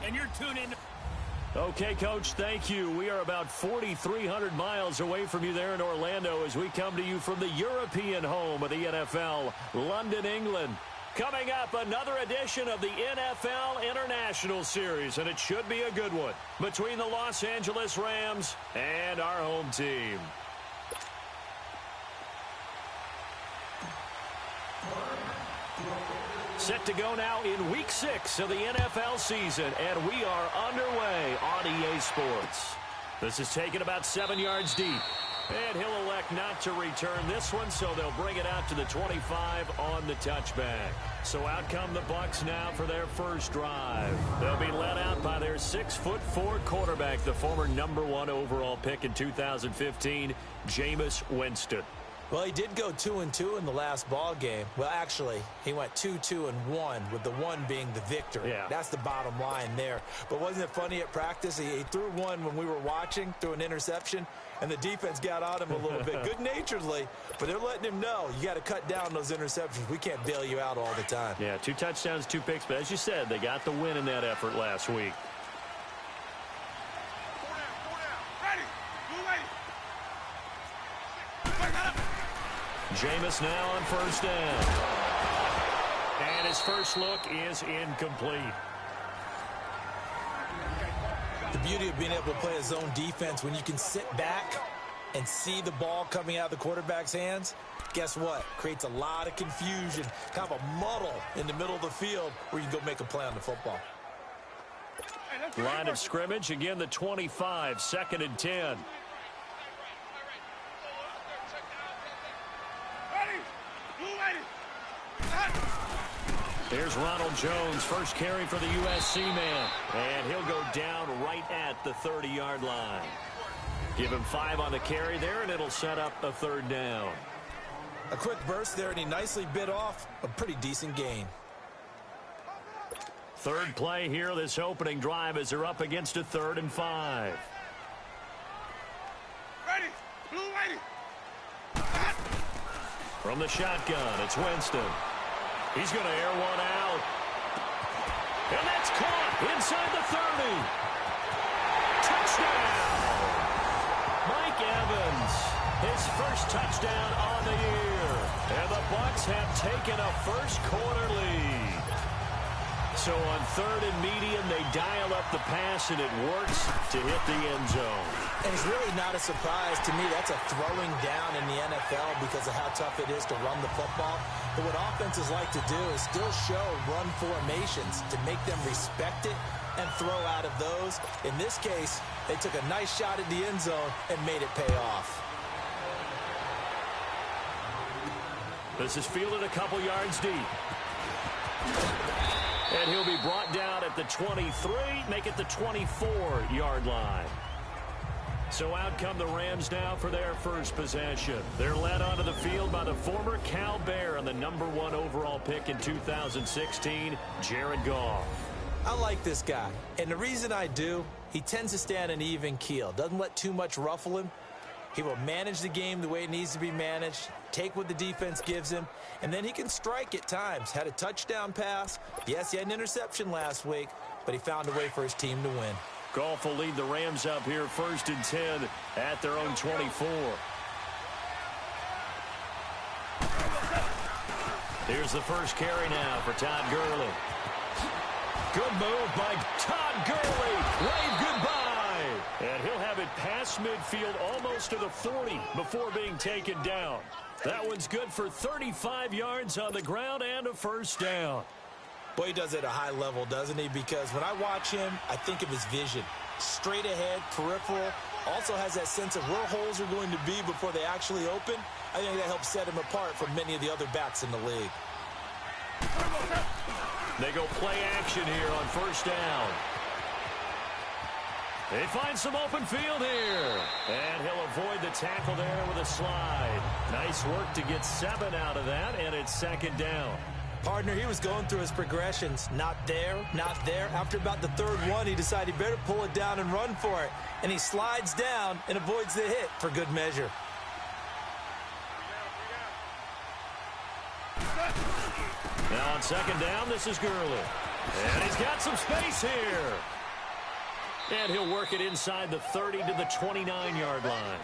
and you're tuning. Okay, Coach, thank you. We are about 4,300 miles away from you there in Orlando as we come to you from the European home of the NFL, London, England. Coming up, another edition of the NFL International Series, and it should be a good one, between the Los Angeles Rams and our home team. Set to go now in Week 6 of the NFL season, and we are underway on EA Sports. This is taken about 7 yards deep, and he'll elect not to return this one, so they'll bring it out to the 25 on the touchback. So out come the Bucs now for their first drive. They'll be led out by their 6'4" quarterback, the former #1 overall pick in 2015, Jameis Winston. Well, he did go 2-2 in the last ball game. Well, actually, he went 2-2-1, with the one being the victory. Yeah. That's the bottom line there. But wasn't it funny at practice? He threw one when we were watching, threw an interception, and the defense got on him a little bit, good-naturedly. But they're letting him know, you got to cut down those interceptions. We can't bail you out all the time. Yeah, 2 touchdowns, 2 picks. But as you said, they got the win in that effort last week. Jameis now on first down. And his first look is incomplete. The beauty of being able to play a zone defense, when you can sit back and see the ball coming out of the quarterback's hands, guess what? Creates a lot of confusion, kind of a muddle in the middle of the field where you can go make a play on the football. Line of scrimmage, again the 25, 2nd and 10. Here's Ronald Jones, first carry for the USC man. And he'll go down right at the 30-yard line. Give him 5 on the carry there, and it'll set up a 3rd down. A quick burst there, and he nicely bit off a pretty decent gain. 3rd play here, this opening drive, as they're up against a 3rd and 5. From the shotgun, it's Winston. He's going to air one out. And that's caught inside the 30. Touchdown! Mike Evans, his first touchdown on the year. And the Bucs have taken a first-quarter lead. So on 3rd and medium, they dial up the pass, and it works to hit the end zone. And it's really not a surprise to me. That's a throwing down in the NFL because of how tough it is to run the football. But what offenses like to do is still show run formations to make them respect it and throw out of those. In this case, they took a nice shot at the end zone and made it pay off. This is fielded a couple yards deep. And he'll be brought down at the 23, make it the 24-yard line. So out come the Rams now for their first possession. They're led onto the field by the former Cal Bear and the #1 overall pick in 2016, Jared Goff. I like this guy, and the reason I do, he tends to stay on an even keel. Doesn't let too much ruffle him. He will manage the game the way it needs to be managed, take what the defense gives him, and then he can strike at times. Had a touchdown pass. Yes, he had an interception last week, but he found a way for his team to win. Goff will lead the Rams up here 1st and 10 at their own 24. Here's the first carry now for Todd Gurley. Good move by Todd Gurley. Wave goodbye. And he'll have it past midfield almost to the 40 before being taken down. That one's good for 35 yards on the ground and a first down. Boy, he does it at a high level, doesn't he? Because when I watch him, I think of his vision. Straight ahead, peripheral. Also has that sense of where holes are going to be before they actually open. I think that helps set him apart from many of the other backs in the league. They go play action here on first down. They find some open field here. And he'll avoid the tackle there with a slide. Nice work to get 7 out of that, and it's 2nd down. Partner, he was going through his progressions. Not there, not there. After about the 3rd one, he decided he better pull it down and run for it. And he slides down and avoids the hit for good measure. Now on 2nd down, this is Gurley. And he's got some space here. And he'll work it inside the 30 to the 29-yard line.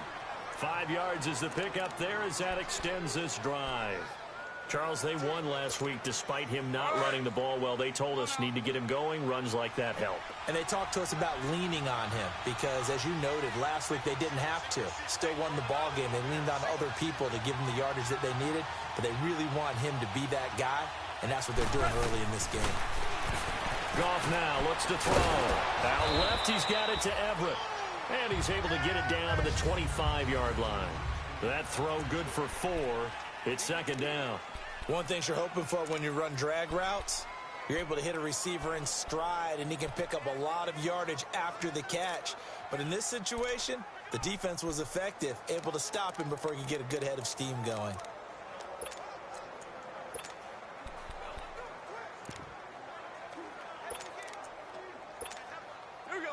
5 yards is the pickup there as that extends this drive. Charles, they won last week despite him not running the ball well. They told us need to get him going. Runs like that help. And they talked to us about leaning on him because, as you noted, last week they didn't have to. Still won the ball game. They leaned on other people to give them the yardage that they needed, but they really want him to be that guy, and that's what they're doing early in this game. Goff now looks to throw. Out left, he's got it to Everett. And he's able to get it down to the 25-yard line. That throw good for 4. It's second down. One thing you're hoping for when you run drag routes, you're able to hit a receiver in stride, and he can pick up a lot of yardage after the catch. But in this situation, the defense was effective, able to stop him before he could get a good head of steam going.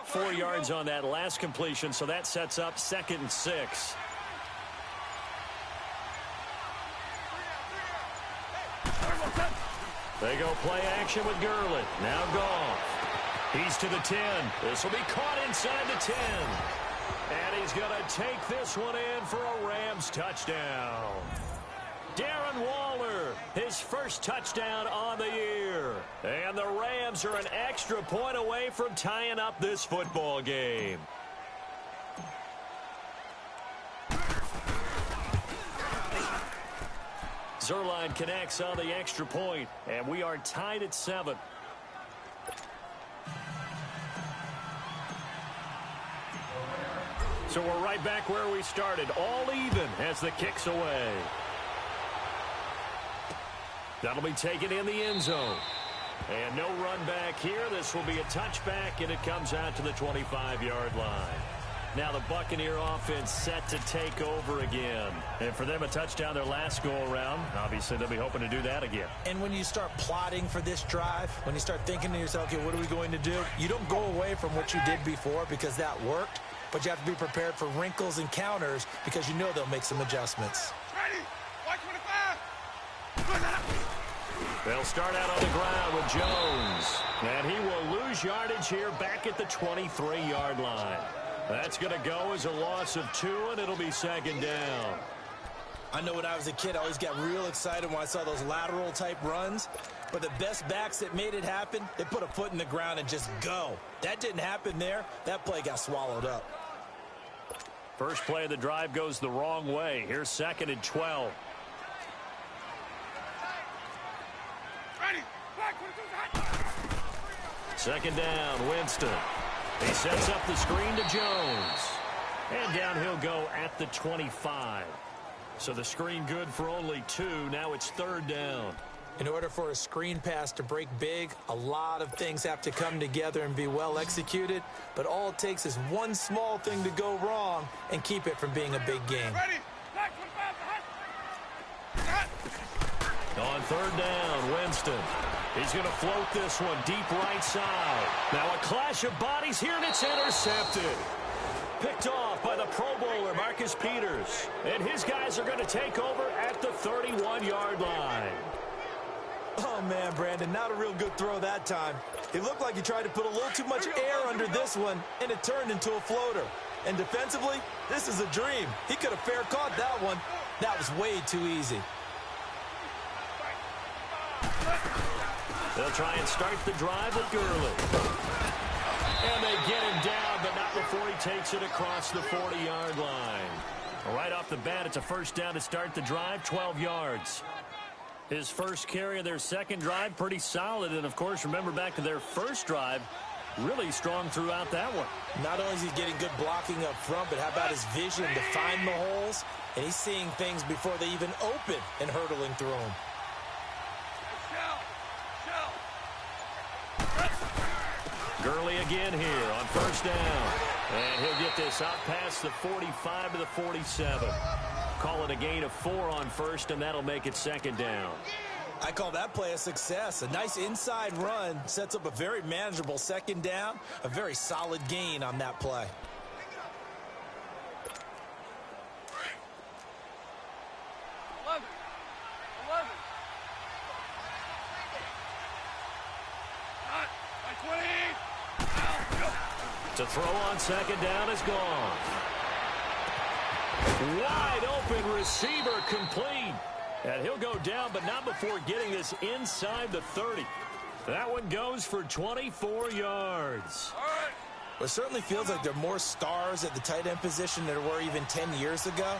Four yards on that last completion, so that sets up 2nd and 6. They go play action with Gurley. Now Goff. He's to the 10. This will be caught inside the 10. And he's going to take this one in for a Rams touchdown. Darren Waller, his first touchdown on the year. And the Rams are an extra point away from tying up this football game. Zerline connects on the extra point, and we are tied at 7. So we're right back where we started, all even as the kick's away. That'll be taken in the end zone. And no run back here. This will be a touchback, and it comes out to the 25-yard line. Now the Buccaneer offense set to take over again. And for them, a touchdown their last go-around. Obviously, they'll be hoping to do that again. And when you start plotting for this drive, when you start thinking to yourself, okay, what are we going to do? You don't go away from what you did before because that worked, but you have to be prepared for wrinkles and counters because you know they'll make some adjustments. Ready? 125. They'll start out on the ground with Jones. And he will lose yardage here back at the 23-yard line. That's going to go as a loss of 2, and it'll be second down. I know when I was a kid, I always got real excited when I saw those lateral-type runs. But the best backs that made it happen, they put a foot in the ground and just go. That didn't happen there. That play got swallowed up. First play of the drive goes the wrong way. Here's 2nd and 12. Ready? Second down, Winston. He sets up the screen to Jones. And down he'll go at the 25. So the screen good for only 2. Now it's 3rd down. In order for a screen pass to break big, a lot of things have to come together and be well executed. But all it takes is one small thing to go wrong and keep it from being a big game. Ready? On 3rd down, Winston. He's going to float this one deep right side. Now a clash of bodies here, and it's intercepted. Picked off by the Pro Bowler, Marcus Peters. And his guys are going to take over at the 31-yard line. Oh, man, Brandon, not a real good throw that time. It looked like he tried to put a little too much air under this one, and it turned into a floater. And defensively, this is a dream. He could have fair caught that one. That was way too easy. They'll try and start the drive with Gurley. And they get him down, but not before he takes it across the 40-yard line. Right off the bat, it's a first down to start the drive, 12 yards. His first carry of their second drive, pretty solid. And, of course, remember back to their first drive, really strong throughout that one. Not only is he getting good blocking up front, but how about his vision to find the holes? And he's seeing things before they even open and hurtling through them. Gurley again here on first down. And he'll get this out past the 45 to the 47. Call it a gain of 4 on first, and that'll make it second down. I call that play a success. A nice inside run sets up a very manageable second down. A very solid gain on that play. To throw on second down is gone. Wide open receiver complete. And he'll go down, but not before getting this inside the 30. That one goes for 24 yards. Well, it certainly feels like there are more stars at the tight end position than there were even 10 years ago.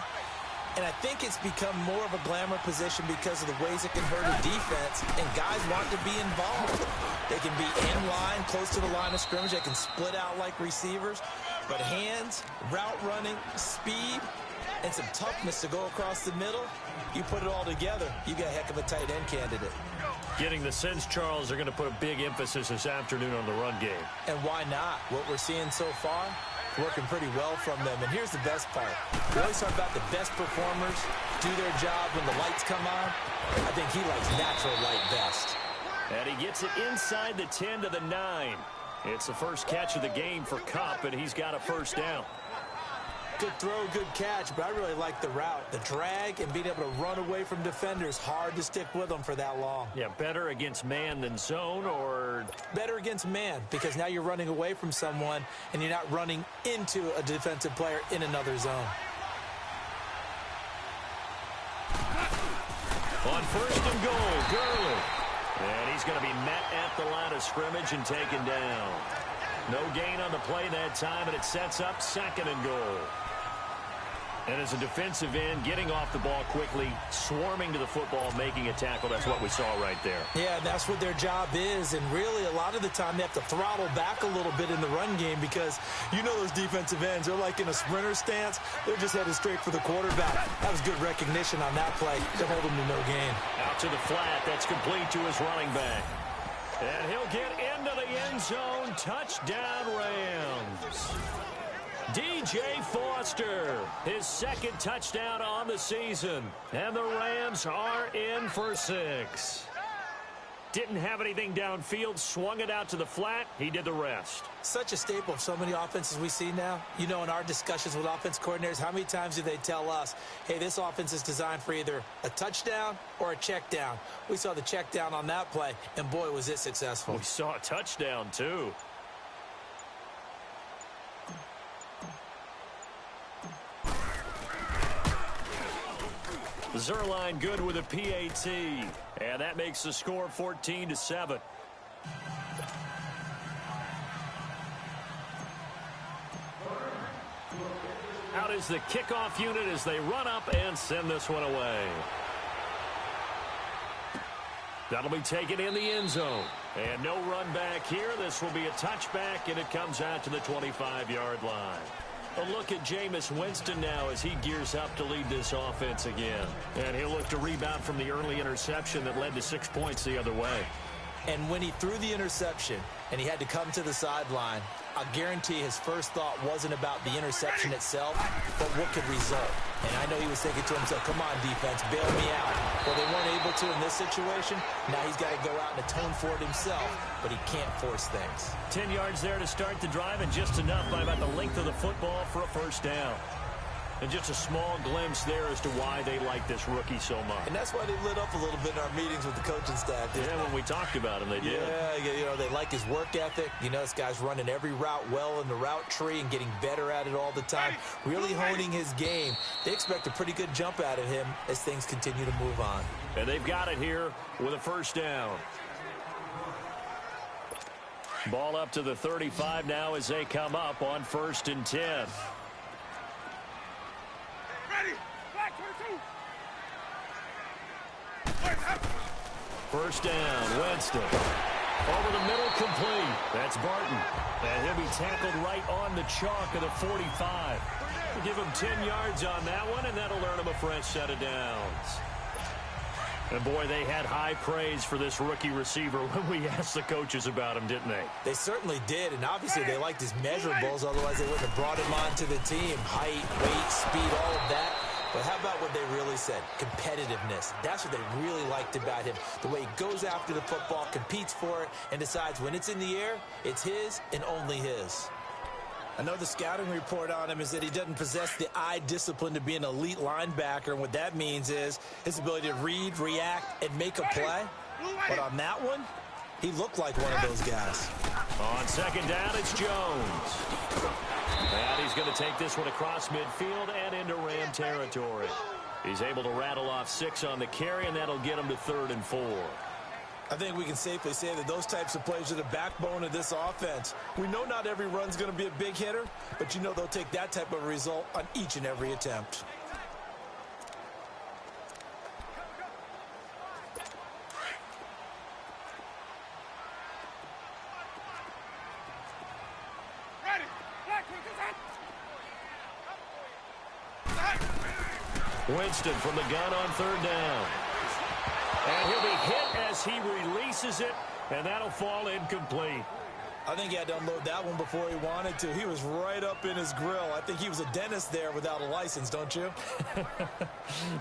And I think it's become more of a glamour position because of the ways it can hurt a defense, and guys want to be involved. They can be in line, close to the line of scrimmage. They can split out like receivers. But hands, route running, speed, and some toughness to go across the middle, you put it all together, you got a heck of a tight end candidate. Getting the sense, Charles, are going to put a big emphasis this afternoon on the run game. And why not? What we're seeing so far, working pretty well from them. And here's the best part. We always talk about the best performers do their job when the lights come on. I think he likes natural light best. And he gets it inside the 10 to the 9. It's the first catch of the game for Kupp, and he's got a first down. Good throw, good catch, but I really like the route. The drag and being able to run away from defenders, hard to stick with them for that long. Yeah, better against man than zone, or? Better against man, because now you're running away from someone and you're not running into a defensive player in another zone. On first and goal, Gurley. And he's going to be met at the line of scrimmage and taken down. No gain on the play that time, and it sets up second and goal. And as a defensive end, getting off the ball quickly, swarming to the football, making a tackle, that's what we saw right there. Yeah, that's what their job is, and really a lot of the time they have to throttle back a little bit in the run game because you know those defensive ends, they're like in a sprinter stance. They're just headed straight for the quarterback. That was good recognition on that play to hold him to no gain. Out to the flat, that's complete to his running back. And he'll get into the end zone. Touchdown, Rams. DJ Foster, his second touchdown on the season. And the Rams are in for 6. Didn't have anything downfield, swung it out to the flat. He did the rest. Such a staple of so many offenses we see now. You know, in our discussions with offense coordinators, how many times do they tell us, hey, this offense is designed for either a touchdown or a check down. We saw the check down on that play, and boy, was it successful. We saw a touchdown, too. Zerline good with a PAT, and that makes the score 14-7. Out is the kickoff unit as they run up and send this one away. That'll be taken in the end zone. And no run back here. This will be a touchback, and it comes out to the 25-yard line. A look at Jameis Winston now as he gears up to lead this offense again. And he'll look to rebound from the early interception that led to 6 points the other way. And when he threw the interception and he had to come to the sideline, I guarantee his first thought wasn't about the interception itself, but what could result. And I know he was thinking to himself, come on, defense, bail me out. Well, they weren't able to in this situation. Now he's got to go out and atone for it himself, but he can't force things. 10 yards there to start the drive, and just enough by about the length of the football for a first down. And just a small glimpse there as to why they like this rookie so much. And that's why they lit up a little bit in our meetings with the coaching staff. Yeah, when we talked about him, they did. Yeah, you know, they like his work ethic. You know, this guy's running every route well in the route tree and getting better at it all the time, really honing his game. They expect a pretty good jump out of him as things continue to move on. And they've got it here with a first down. Ball up to the 35 now as they come up on 1st and 10. First down, Winston. Over the middle, complete. That's Barton. And he'll be tackled right on the chalk of the 45. We'll give him 10 yards on that one, and that'll earn him a fresh set of downs. And, boy, they had high praise for this rookie receiver when we asked the coaches about him, didn't they? They certainly did, and obviously they liked his measurables, otherwise they wouldn't have brought him onto the team. Height, weight, speed, all of that. But how about what they really said? Competitiveness. That's what they really liked about him. The way he goes after the football, competes for it, and decides when it's in the air, it's his and only his. Another scouting report on him is that he doesn't possess the eye discipline to be an elite linebacker, and what that means is his ability to read, react, and make a play. But on that one, he looked like one of those guys. On second down, it's Jones. And he's going to take this one across midfield and into Ram territory. He's able to rattle off 6 on the carry, and that'll get him to 3rd and 4. I think we can safely say that those types of plays are the backbone of this offense. We know not every run's going to be a big hitter, but you know they'll take that type of result on each and every attempt. Winston from the gun on 3rd down. And he'll be hit as he releases it, and that'll fall incomplete. I think he had to unload that one before he wanted to. He was right up in his grill. I think he was a dentist there without a license, don't you?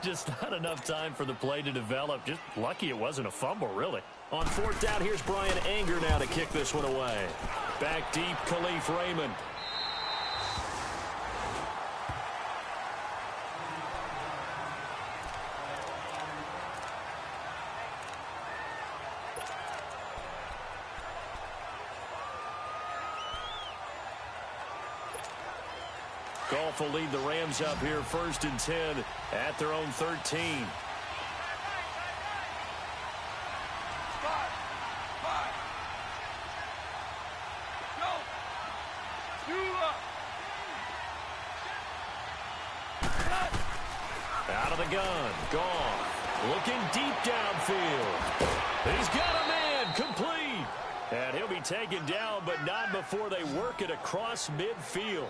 Just not enough time for the play to develop. Just lucky it wasn't a fumble, really. On 4th down, here's Brian Anger now to kick this one away. Back deep, Khalif Raymond. Goff will lead the Rams up here 1st and 10 at their own 13. Out of the gun, Goff looking deep downfield. He's got a man, complete. And he'll be taken down, but not before they work it across midfield.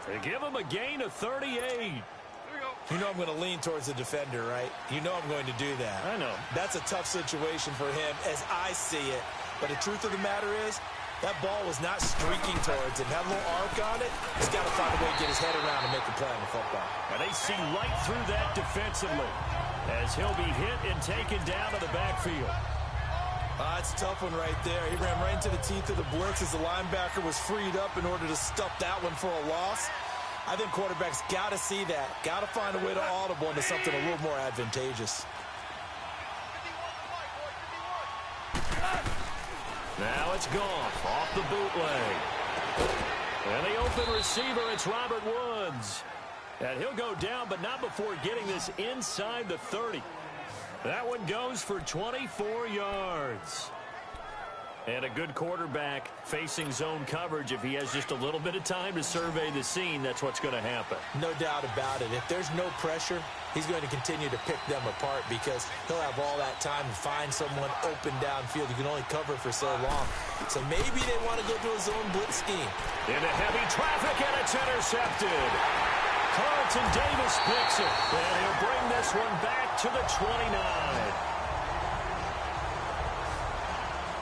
They give him a gain of 38. You know I'm going to lean towards the defender, right? You know I'm going to do that. I know. That's a tough situation for him as I see it. But the truth of the matter is, that ball was not streaking towards him. Had a little arc on it. He's got to find a way to get his head around and make a play on the football. And they see right through that defensively as he'll be hit and taken down to the backfield. It's a tough one right there. He ran right into the teeth of the blitz as the linebacker was freed up in order to stuff that one for a loss. I think quarterbacks got to see that. Got to find a way to audible into something a little more advantageous. Now it's Goff off the bootleg. And the open receiver, it's Robert Woods. And he'll go down, but not before getting this inside the 30. That one goes for 24 yards. And a good quarterback facing zone coverage. If he has just a little bit of time to survey the scene, that's what's going to happen. No doubt about it. If there's no pressure, he's going to continue to pick them apart because he'll have all that time to find someone open downfield. You can only cover for so long. So maybe they want to go to a zone blitz scheme. Into heavy traffic, and it's intercepted. Carlton Davis picks it, and he'll bring this one back to the 29.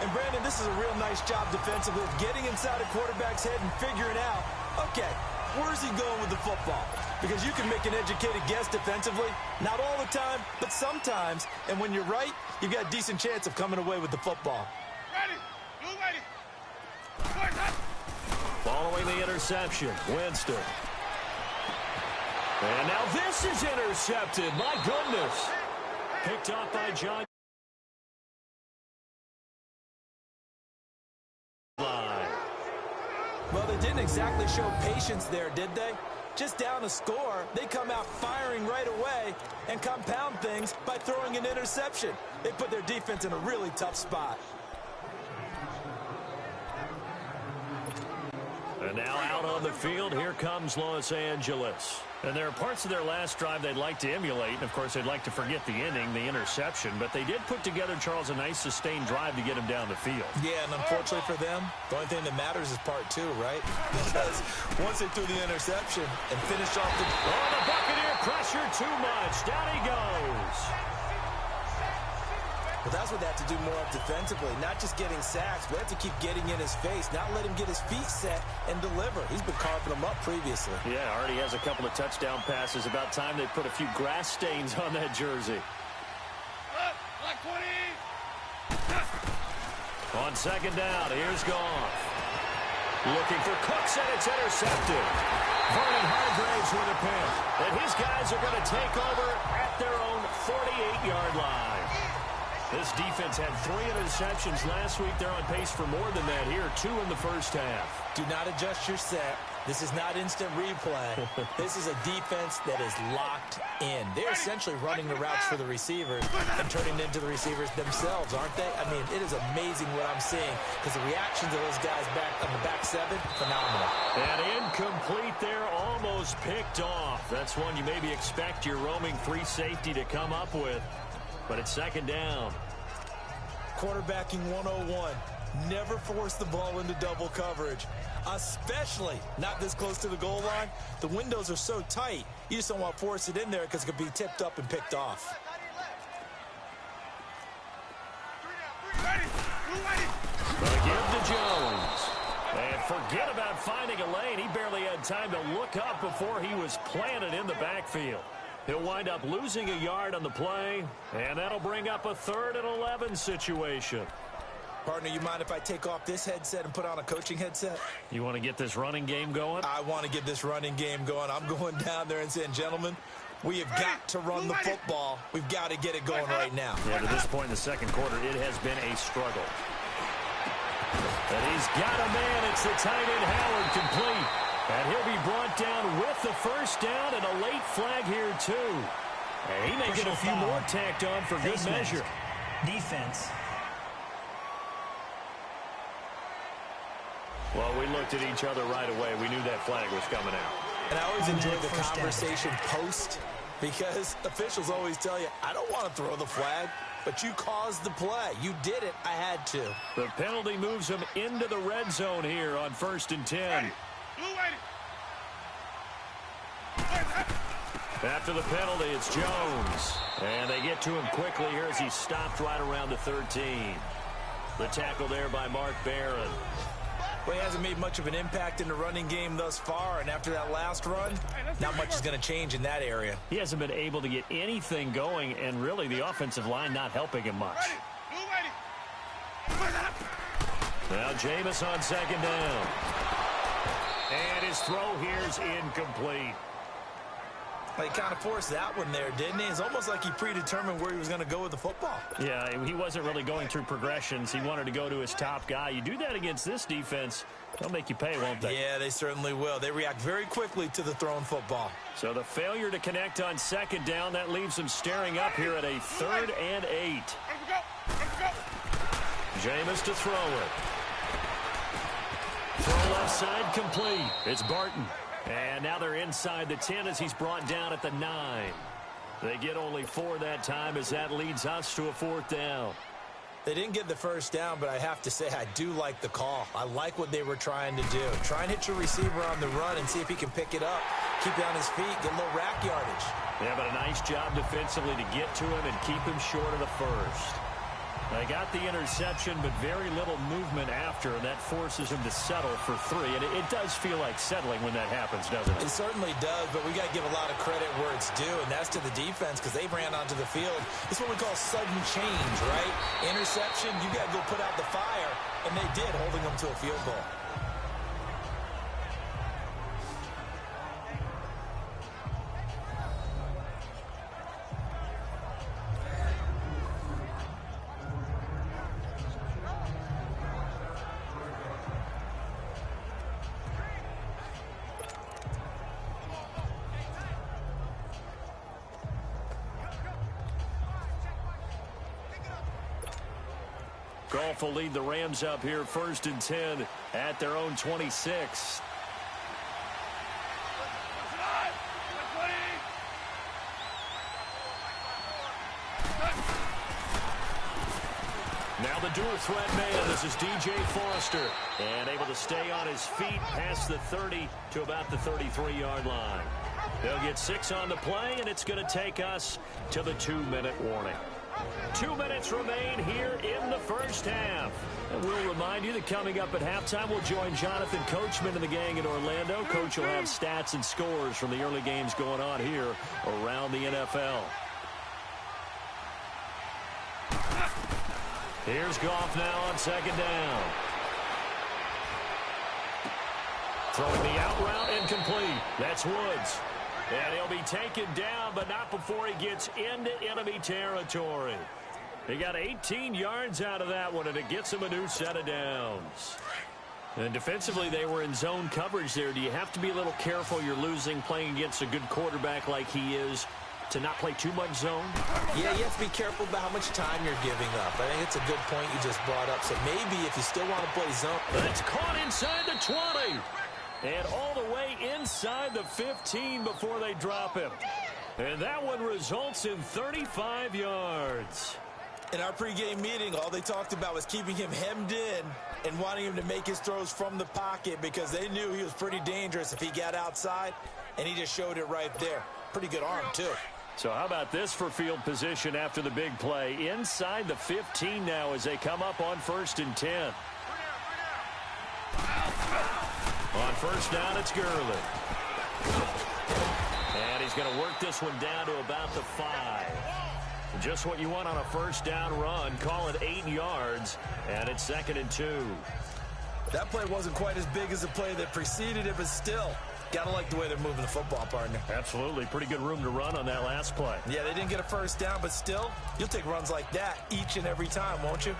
And, Brandon, this is a real nice job defensively of getting inside a quarterback's head and figuring out, okay, where's he going with the football? Because you can make an educated guess defensively, not all the time, but sometimes. And when you're right, you've got a decent chance of coming away with the football. Ready. You ready. Following the interception, Winston. And now this is intercepted. My goodness. Picked off by John. Well, they didn't exactly show patience there, did they? Just down a score, they come out firing right away and compound things by throwing an interception. They put their defense in a really tough spot. And now out on the field, here comes Los Angeles. And there are parts of their last drive they'd like to emulate. And, of course, they'd like to forget the inning, the interception. But they did put together, Charles, a nice sustained drive to get him down the field. Yeah, and unfortunately for them, the only thing that matters is part 2, right? Because once they threw the interception and finished off the... Oh, the Buccaneer pressure too much. Down he goes. But that's what they have to do more of defensively, not just getting sacks, but have to keep getting in his face, not let him get his feet set and deliver. He's been carving them up previously. Yeah, already has a couple of touchdown passes. About time they put a few grass stains on that jersey. Black 20. On second down, here's Goff. Looking for Cooks, and it's intercepted. Vernon Hargraves with a pick. And his guys are going to take over at their own 48-yard line. This defense had 3 interceptions last week. They're on pace for more than that here, 2 in the first half. Do not adjust your set. This is not instant replay. This is a defense that is locked in. They're essentially running the routes for the receivers and turning into the receivers themselves, aren't they? I mean, it is amazing what I'm seeing because the reactions of those guys back on the back 7, phenomenal. And incomplete there, almost picked off. That's one you maybe expect your roaming free safety to come up with, but it's second down. Quarterbacking 101. Never force the ball into double coverage, especially not this close to the goal line. The windows are so tight, you just don't want to force it in there because it could be tipped up and picked off. Gonna give to Jones. And forget about finding a lane. He barely had time to look up before he was planted in the backfield. He'll wind up losing a yard on the play, and that'll bring up a 3rd and 11 situation. Partner, you mind if I take off this headset and put on a coaching headset? You want to get this running game going? I want to get this running game going. I'm going down there and saying, gentlemen, we have got to run the football. We've got to get it going right now. Yeah, to this point in the second quarter, it has been a struggle. But he's got a man. It's the tight end, Howard, complete. And he'll be brought down with the first down and a late flag here, too. And he may get a few more tacked on for good measure. Defense. Well, we looked at each other right away. We knew that flag was coming out. And I always enjoy the conversation post because officials always tell you, I don't want to throw the flag, but you caused the play. You did it. I had to. The penalty moves him into the red zone here on 1st and 10. After the penalty, it's Jones. And they get to him quickly here as he stopped right around the 13. The tackle there by Mark Barron. Well, he hasn't made much of an impact in the running game thus far, and after that last run, not much is going to change in that area. He hasn't been able to get anything going, and really the offensive line not helping him much. Now Jameis on 2nd down. And his throw here's incomplete. Well, he kind of forced that one there, didn't he? It's almost like he predetermined where he was going to go with the football. Yeah, he wasn't really going through progressions. He wanted to go to his top guy. You do that against this defense, they'll make you pay, won't they? Yeah, they certainly will. They react very quickly to the thrown football. So the failure to connect on 2nd down, that leaves him staring up here at a 3rd and 8. Jameis to throw it. Throw left side complete. It's Barton. And now they're inside the 10 as he's brought down at the 9. They get only 4 that time as that leads us to a 4th down. They didn't get the first down, but I have to say I do like the call. I like what they were trying to do. Try and hit your receiver on the run and see if he can pick it up. Keep it on his feet, get a little rack yardage. Yeah, but a nice job defensively to get to him and keep him short of the first. They got the interception, but very little movement after, and that forces him to settle for 3. And it does feel like settling when that happens, doesn't it? It certainly does, but we got to give a lot of credit where it's due, and that's to the defense because they ran onto the field. It's what we call sudden change, right? Interception, you got to go put out the fire, and they did, holding them to a field goal. Goff will lead the Rams up here 1st and 10 at their own 26. Now the dual threat man. This is DJ Foster. And able to stay on his feet past the 30 to about the 33-yard line. They'll get 6 on the play, and it's going to take us to the 2-minute warning. 2 minutes remain here in the first half. And we'll remind you that coming up at halftime, we'll join Jonathan Coachman and the gang in Orlando. Coach will have stats and scores from the early games going on here around the NFL. Here's Goff now on 2nd down. Throwing the out route incomplete. That's Woods. And he'll be taken down, but not before he gets into enemy territory. He got 18 yards out of that one, and it gets him a new set of downs. And defensively, they were in zone coverage there. Do you have to be a little careful? You're losing playing against a good quarterback like he is to not play too much zone? Yeah, you have to be careful about how much time you're giving up. I think it's a good point you just brought up. So maybe if you still want to play zone. That's caught inside the 20. And all the way inside the 15 before they drop him. And that one results in 35 yards. In our pregame meeting, all they talked about was keeping him hemmed in and wanting him to make his throws from the pocket because they knew he was pretty dangerous if he got outside, and he just showed it right there. Pretty good arm, too. So how about this for field position after the big play? Inside the 15 now as they come up on 1st and 10. On 1st down, it's Gurley. And he's going to work this one down to about the 5. Just what you want on a 1st down run. Call it 8 yards, and it's 2nd and 2. That play wasn't quite as big as the play that preceded it, but still, gotta like the way they're moving the football, partner. Absolutely. Pretty good room to run on that last play. Yeah, they didn't get a 1st down, but still, you'll take runs like that each and every time, won't you?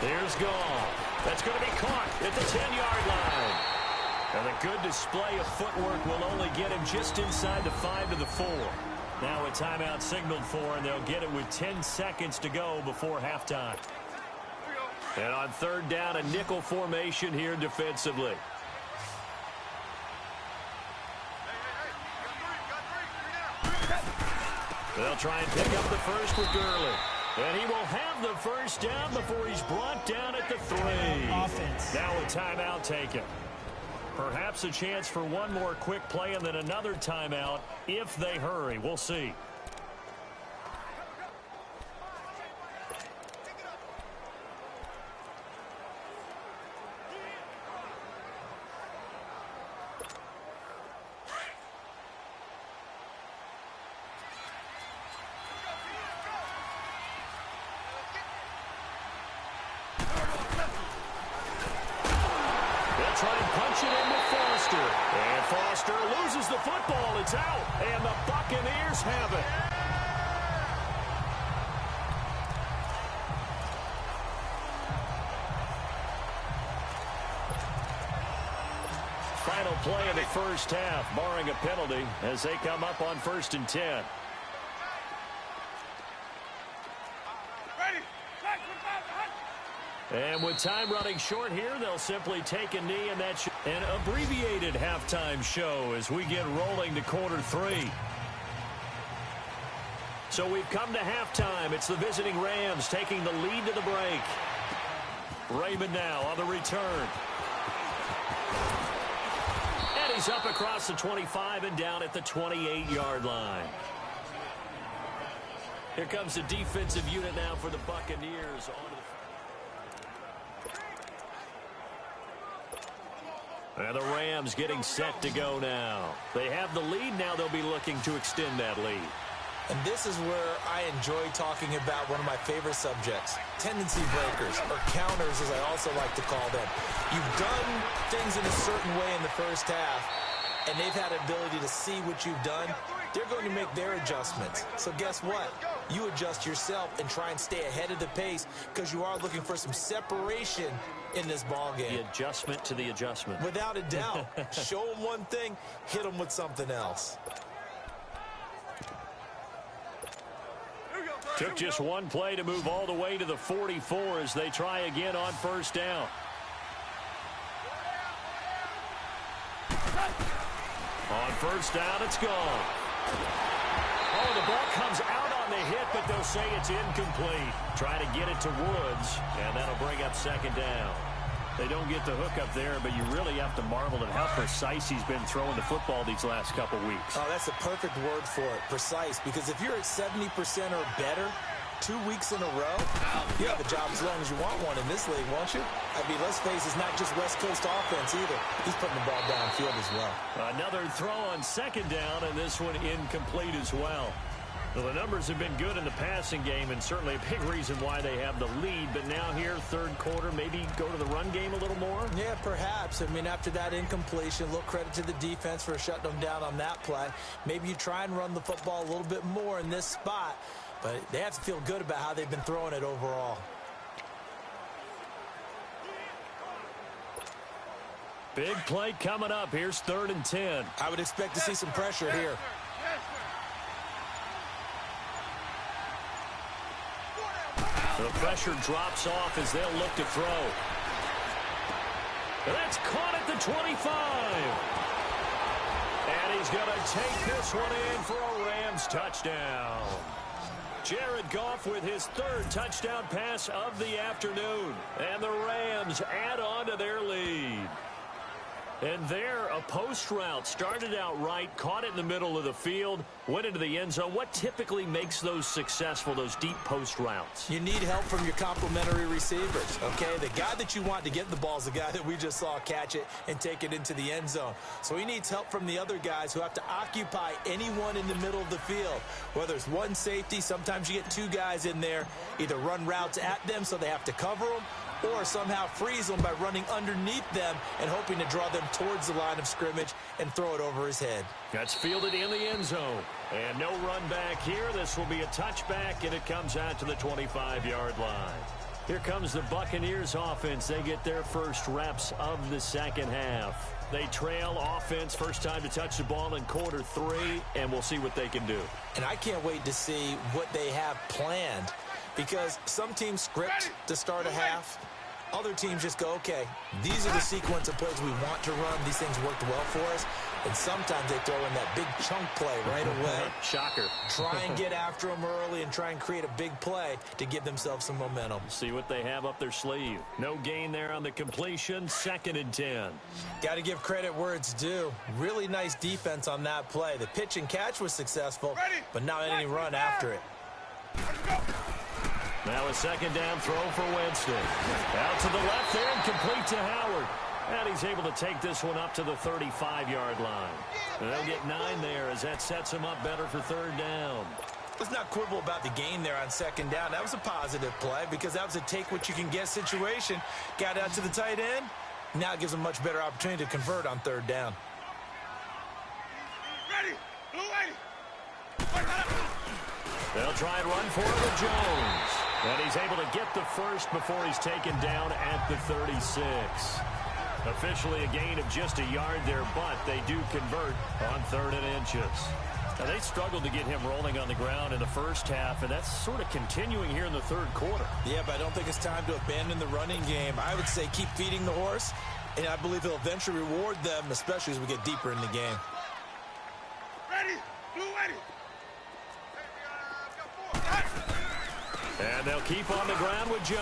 Here's Gall. That's going to be caught at the 10-yard line. And a good display of footwork will only get him just inside the 5 to the 4. Now a timeout signaled for, and they'll get it with 10 seconds to go before halftime. And on 3rd down, a nickel formation here defensively. They'll try and pick up the first with Gurley. And he will have the 1st down before he's brought down at the 3. Offense. Now a timeout taken. Perhaps a chance for one more quick play and then another timeout if they hurry. We'll see. Try and punch it into Foster. And Foster loses the football. It's out. And the Buccaneers have it. Final play of the 1st half, barring a penalty, as they come up on 1st and 10. And with time running short here, they'll simply take a knee, and that's an abbreviated halftime show as we get rolling to quarter 3. So we've come to halftime. It's the visiting Rams taking the lead to the break. Raymond now on the return. And he's up across the 25 and down at the 28-yard line. Here comes the defensive unit now for the Buccaneers. And the Rams getting set to go now. They have the lead now. They'll be looking to extend that lead. And this is where I enjoy talking about one of my favorite subjects, tendency breakers, or counters as I also like to call them. You've done things in a certain way in the 1st half, and they've had an ability to see what you've done. They're going to make their adjustments. So guess what? You adjust yourself and try and stay ahead of the pace because you are looking for some separation in this ball game. The adjustment to the adjustment. Without a doubt. Show them one thing, hit them with something else. Took just one play to move all the way to the 44 as they try again on 1st down. On 1st down, it's gone. Oh, the ball comes out on the hit, but they'll say it's incomplete. Try to get it to Woods, and that'll bring up 2nd down. They don't get the hook up there, but you really have to marvel at how precise he's been throwing the football these last couple weeks. Oh, that's a perfect word for it, precise, because if you're at 70% or better, 2 weeks in a row? You have a job as long as you want one in this league, won't you? I mean, let's face it, it's not just West Coast offense either. He's putting the ball downfield as well. Another throw on second down, and this one incomplete as well. Well, the numbers have been good in the passing game, and certainly a big reason why they have the lead. But now here, third quarter, maybe go to the run game a little more? Yeah, perhaps. I mean, after that incompletion, a little credit to the defense for shutting them down on that play. Maybe you try and run the football a little bit more in this spot, but they have to feel good about how they've been throwing it overall. Big play coming up. Here's 3rd and 10. I would expect to see some pressure here. The pressure drops off as they'll look to throw. That's caught at the 25. And he's going to take this one in for a Rams touchdown. Jared Goff with his 3rd touchdown pass of the afternoon. And the Rams add on to their lead. And there, a post route started out right, caught it in the middle of the field, went into the end zone. What typically makes those successful, those deep post routes? You need help from your complementary receivers, okay? The guy that you want to get the ball is the guy that we just saw catch it and take it into the end zone. So he needs help from the other guys who have to occupy anyone in the middle of the field. Whether it's one safety, sometimes you get 2 guys in there, either run routes at them so they have to cover them, or somehow freeze them by running underneath them and hoping to draw them towards the line of scrimmage and throw it over his head. That's fielded in the end zone. And no run back here. This will be a touchback, and it comes out to the 25-yard line. Here comes the Buccaneers offense. They get their first reps of the second half. They trail offense, first time to touch the ball in quarter 3, and we'll see what they can do. And I can't wait to see what they have planned, because some teams script to start a half. Other teams just go, okay, these are the sequence of plays we want to run. These things worked well for us. And sometimes they throw in that big chunk play right away. Shocker. Try and get after them early and try and create a big play to give themselves some momentum. See what they have up their sleeve. No gain there on the completion. 2nd and 10. Got to give credit where it's due. Really nice defense on that play. The pitch and catch was successful, but not any run after it. Now a 2nd down throw for Winston. Out to the left there and complete to Howard. And he's able to take this one up to the 35-yard line. And they'll get 9 there as that sets him up better for 3rd down. Let's not quibble about the gain there on 2nd down. That was a positive play because that was a take-what-you-can-get situation. Got out to the tight end. Now it gives him a much better opportunity to convert on 3rd down. Ready. Blue 80. They'll try and run for it with Jones. And he's able to get the first before he's taken down at the 36. Officially a gain of just a yard there, but they do convert on 3rd and inches. Now, they struggled to get him rolling on the ground in the first half, and that's sort of continuing here in the 3rd quarter. Yeah, but I don't think it's time to abandon the running game. I would say keep feeding the horse, and I believe he'll eventually reward them, especially as we get deeper in the game. Ready. Blue 80. And they'll keep on the ground with Jones.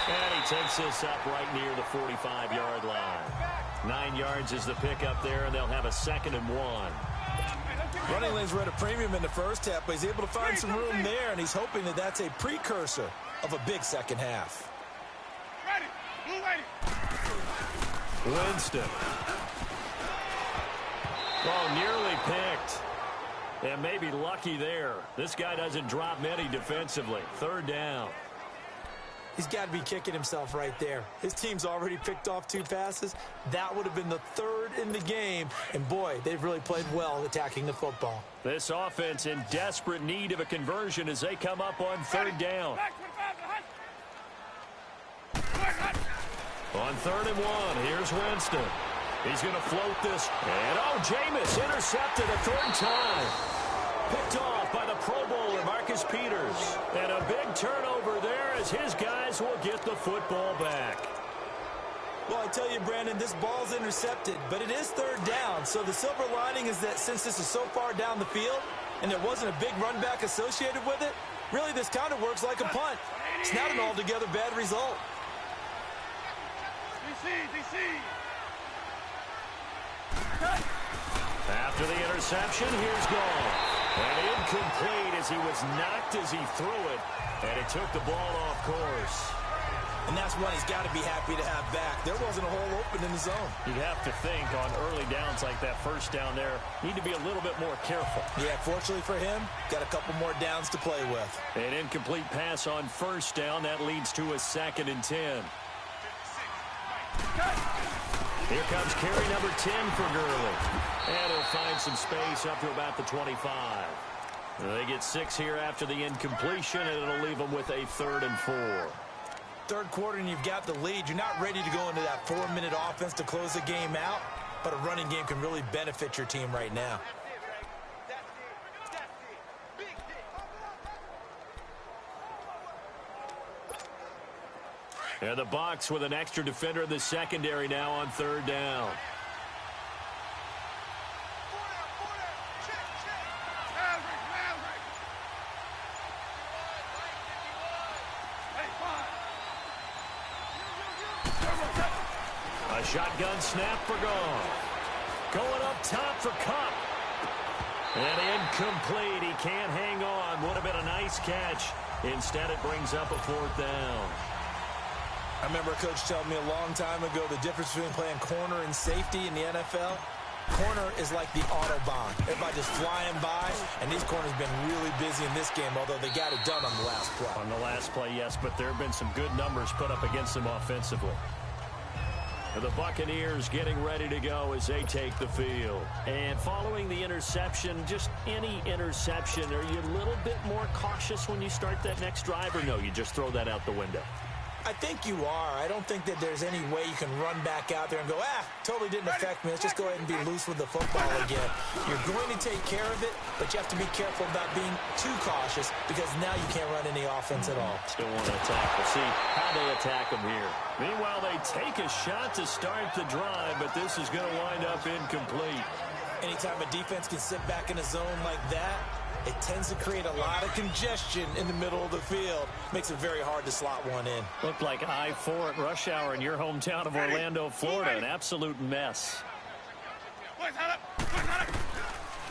And he takes this up right near the 45-yard line. 9 yards is the pickup there, and they'll have a 2nd and 1. Running lanes were at a premium in the first half, but he's able to find some room there, and he's hoping that that's a precursor of a big second half. Ready. Blue 80. Winston. Oh, nearly picked. And maybe lucky there. This guy doesn't drop many defensively. 3rd down. He's got to be kicking himself right there. His team's already picked off 2 passes. That would have been the 3rd in the game. And, boy, they've really played well attacking the football. This offense in desperate need of a conversion as they come up on 3rd down. On 3rd and 1, here's Winston. He's going to float this. And, Jameis intercepted a 3rd time. Picked off by the Pro Bowler, Marcus Peters. And a big turnover there as his guys will get the football back. Well, I tell you, Brandon, this ball's intercepted, but it is 3rd down. So the silver lining is that since this is so far down the field and there wasn't a big run back associated with it, really this kind of works like a punt. It's not an altogether bad result. DC. After the interception, here's Goff. And incomplete as he was knocked as he threw it, and it took the ball off course. And that's one he's got to be happy to have back. There wasn't a hole open in the zone. You'd have to think on early downs like that first down there, need to be a little bit more careful. Yeah, fortunately for him, got a couple more downs to play with. An incomplete pass on first down. That leads to a 2nd and 10. Here comes carry number 10 for Gurley. And he'll find some space up to about the 25. They get 6 here after the incompletion, and it'll leave them with a 3rd and 4. Third quarter and you've got the lead. You're not ready to go into that 4-minute offense to close the game out, but a running game can really benefit your team right now. And the Bucs with an extra defender in the secondary now on 3rd down. A shotgun snap for Goff. Going up top for Kupp. And incomplete. He can't hang on. Would have been a nice catch. Instead, it brings up a 4th down. I remember a coach telling me a long time ago the difference between playing corner and safety in the NFL. Corner is like the Autobahn. Everybody just flying by, and these corners have been really busy in this game, although they got it done on the last play. On the last play, yes, but there have been some good numbers put up against them offensively. The Buccaneers getting ready to go as they take the field. And following the interception, just any interception, are you a little bit more cautious when you start that next drive, or no, you just throw that out the window? I think you are. I don't think that there's any way you can run back out there and go, totally didn't affect me. Let's just go ahead and be loose with the football again. You're going to take care of it, but you have to be careful about being too cautious because now you can't run any offense at all. Still want to attack. We'll see how they attack them here. Meanwhile, they take a shot to start the drive, but this is going to wind up incomplete. Anytime a defense can sit back in a zone like that, it tends to create a lot of congestion in the middle of the field. Makes it very hard to slot one in. Looked like I-4 at rush hour in your hometown of Orlando, Florida. An absolute mess.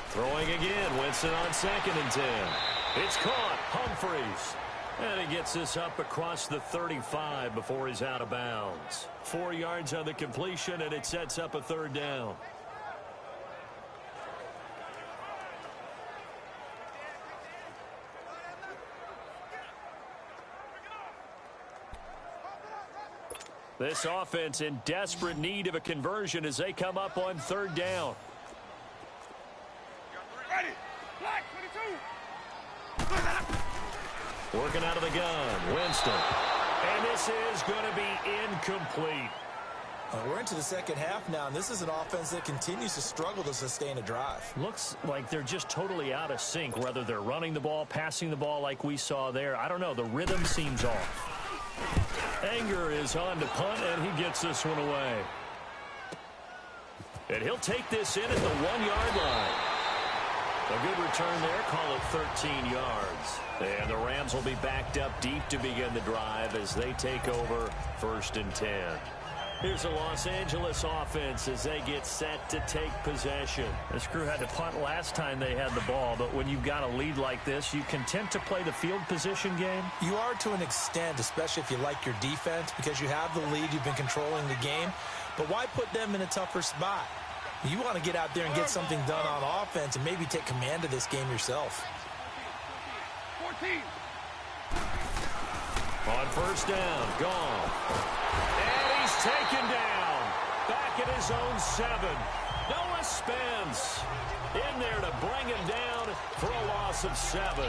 Throwing again. Winston on 2nd and 10. It's caught. Humphreys. And he gets this up across the 35 before he's out of bounds. 4 yards on the completion, and it sets up a 3rd down. This offense in desperate need of a conversion as they come up on 3rd down. Ready. Black 22. Working out of the gun. Winston. And this is going to be incomplete. We're into the second half now, and this is an offense that continues to struggle to sustain a drive. Looks like they're just totally out of sync, whether they're running the ball, passing the ball like we saw there. I don't know. The rhythm seems off. Anger is on to punt, and he gets this one away. And he'll take this in at the 1-yard line. A good return there. Call it 13 yards. And the Rams will be backed up deep to begin the drive as they take over 1st and 10. Here's the Los Angeles offense as they get set to take possession. This crew had to punt last time they had the ball, but when you've got a lead like this, you can tend to play the field position game. You are to an extent, especially if you like your defense, because you have the lead, you've been controlling the game. But why put them in a tougher spot? You want to get out there and get something done on offense and maybe take command of this game yourself. 14. On 1st down, gone. And he's taken down. Back at his own 7. Noah Spence in there to bring him down for a loss of 7.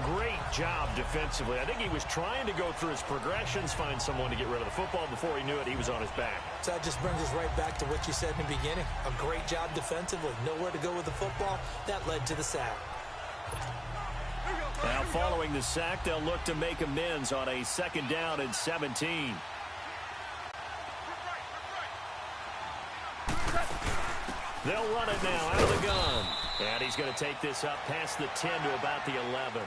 Great job defensively. I think he was trying to go through his progressions, find someone to get rid of the football. Before he knew it, he was on his back. So that just brings us right back to what you said in the beginning. A great job defensively. Nowhere to go with the football. That led to the sack. Now following the sack, they'll look to make amends on a 2nd down and 17. They'll run it now out of the gun. And he's going to take this up past the 10 to about the 11.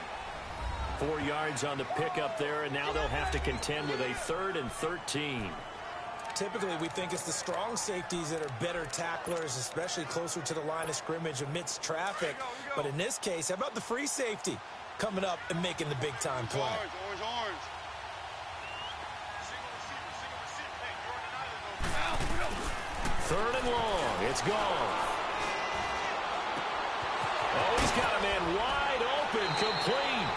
4 yards on the pickup there, and now they'll have to contend with a 3rd and 13. Typically, we think it's the strong safeties that are better tacklers, especially closer to the line of scrimmage amidst traffic. But in this case, how about the free safety coming up and making the big-time play? Orange. Third and long. It's gone. Oh, he's got a man wide open, complete.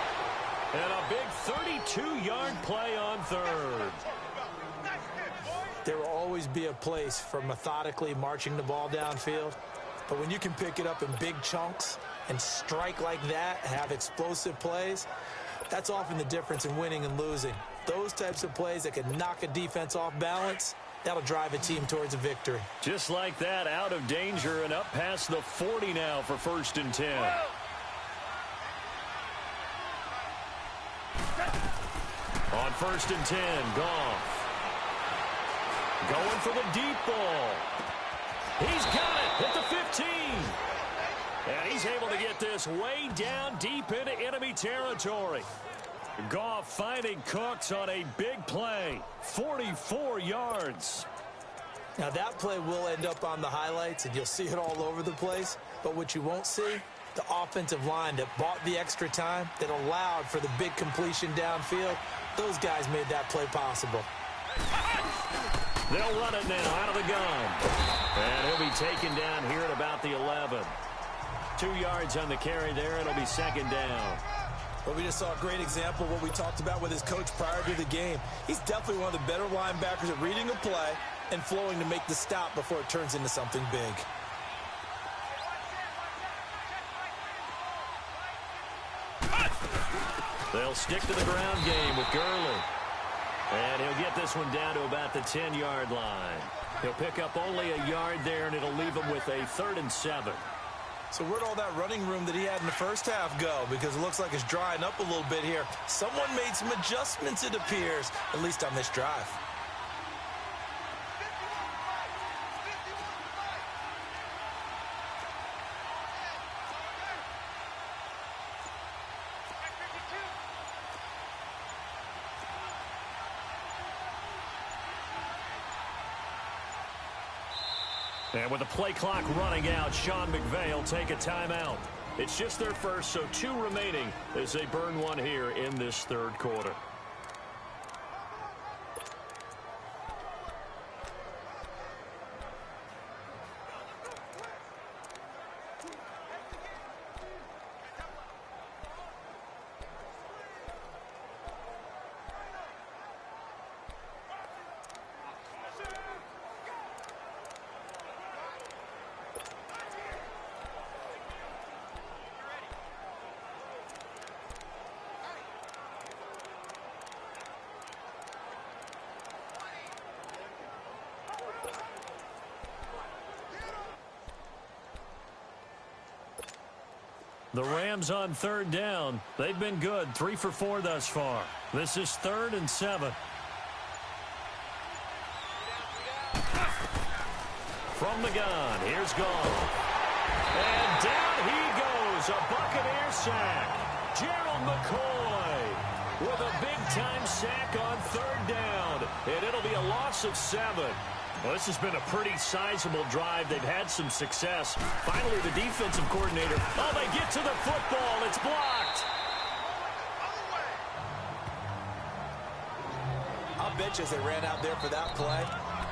And a big 32-yard play on third. There will always be a place for methodically marching the ball downfield. But when you can pick it up in big chunks and strike like that, have explosive plays, that's often the difference in winning and losing. Those types of plays that can knock a defense off balance, that'll drive a team towards a victory. Just like that, out of danger and up past the 40 now for 1st and 10. On 1st and 10, Goff. Going for the deep ball. He's got it at the 15. And he's able to get this way down deep into enemy territory. Goff finding Cooks on a big play. 44 yards. Now that play will end up on the highlights, and you'll see it all over the place. But what you won't see, the offensive line that bought the extra time, that allowed for the big completion downfield, those guys made that play possible. They'll run it now out of the gun. And he'll be taken down here at about the 11. 2 yards on the carry there. It'll be 2nd down. Well, we just saw a great example of what we talked about with his coach prior to the game. He's definitely one of the better linebackers at reading a play and flowing to make the stop before it turns into something big. They'll stick to the ground game with Gurley. And he'll get this one down to about the 10-yard line. He'll pick up only a yard there, and it'll leave him with a 3rd and 7. So where'd all that running room that he had in the first half go? Because it looks like it's drying up a little bit here. Someone made some adjustments, it appears, at least on this drive. And with the play clock running out, Sean McVay will take a timeout. It's just their first, so 2 remaining as they burn one here in this 3rd quarter. The Rams on 3rd down. They've been good, 3 for 4 thus far. This is 3rd and 7. From the gun, here's Goff. And down he goes, a Buccaneer sack. Gerald McCoy with a big-time sack on 3rd down. And it'll be a loss of 7. Well, this has been a pretty sizable drive. They've had some success. Finally, the defensive coordinator. Oh, they get to the football. It's blocked. I'll bet you as they ran out there for that play,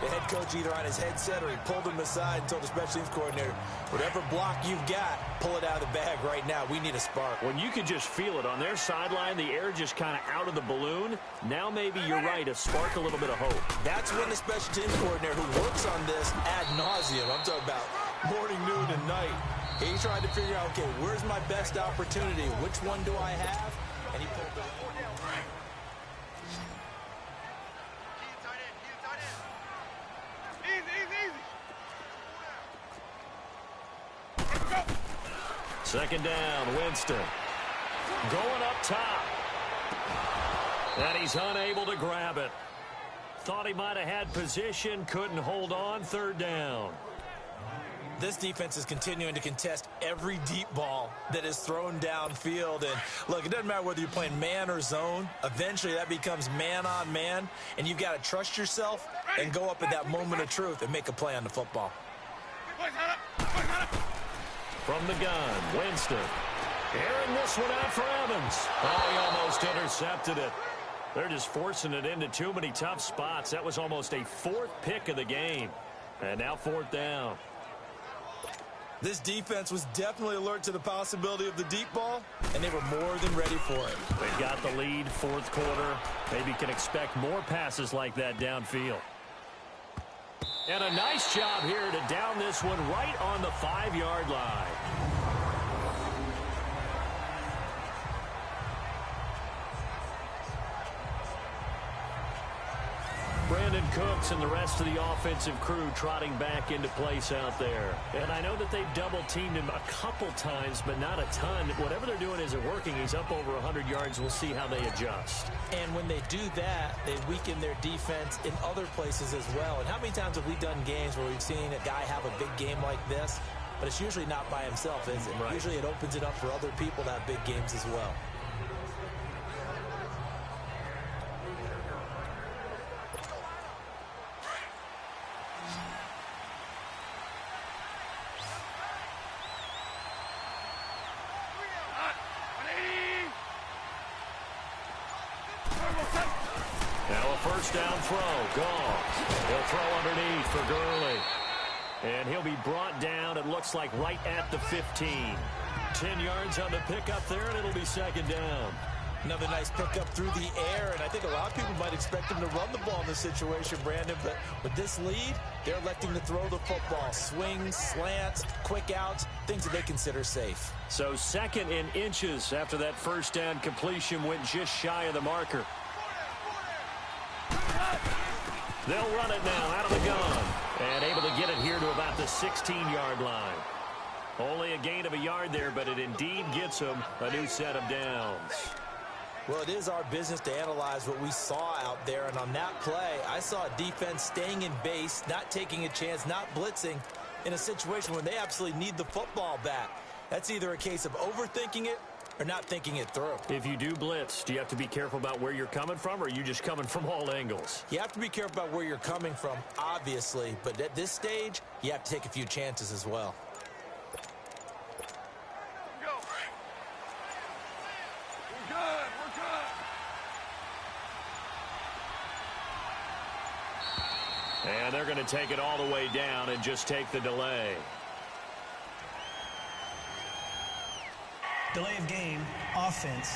the head coach either on his headset or he pulled him aside and told the special teams coordinator, whatever block you've got, pull it out of the bag right now. We need a spark. When you could just feel it on their sideline, the air just kind of out of the balloon. Now maybe you're right, a spark, a little bit of hope. That's when the special teams coordinator who works on this ad nauseum, I'm talking about morning, noon, and night, he tried to figure out, okay, where's my best opportunity? Which one do I have? And he pulled it. Second down, Winston. Going up top. And he's unable to grab it. Thought he might have had position, couldn't hold on, 3rd down. This defense is continuing to contest every deep ball that is thrown downfield. And look, it doesn't matter whether you're playing man or zone. Eventually, that becomes man on man. And you've got to trust yourself and go up at that moment of truth and make a play on the football. From the gun, Winston. Airing this one out for Evans. Oh, he almost intercepted it. They're just forcing it into too many tough spots. That was almost a fourth pick of the game. And now fourth down. This defense was definitely alert to the possibility of the deep ball, and they were more than ready for it. They've got the lead, fourth quarter. Maybe can expect more passes like that downfield. And a nice job here to down this one right on the 5-yard line. Brandon Cooks and the rest of the offensive crew trotting back into place out there. And I know that they've double-teamed him a couple times, but not a ton. Whatever they're doing isn't working. He's up over 100 yards. We'll see how they adjust. And when they do that, they weaken their defense in other places as well. And how many times have we done games where we've seen a guy have a big game like this? But it's usually not by himself, is it? Right. Usually it opens it up for other people to have big games as well. First down throw, Goff. He'll throw underneath for Gurley. And he'll be brought down, it looks like, right at the 15. 10 yards on the pickup there, and it'll be second down. Another nice pickup through the air, and I think a lot of people might expect him to run the ball in this situation, Brandon, but with this lead, they're electing to throw the football. Swings, slants, quick outs, things that they consider safe. So second in inches after that first down completion went just shy of the marker. They'll run it now out of the gun. And able to get it here to about the 16-yard line. Only a gain of a yard there, but it indeed gets them a new set of downs. Well, it is our business to analyze what we saw out there. And on that play, I saw a defense staying in base, not taking a chance, not blitzing in a situation when they absolutely need the football back. That's either a case of overthinking it or not thinking it through. If you do blitz, do you have to be careful about where you're coming from, or are you just coming from all angles? You have to be careful about where you're coming from, obviously. But at this stage, you have to take a few chances as well. Go. We're good. We're good. And they're going to take it all the way down and just take the delay. Delay of game, offense.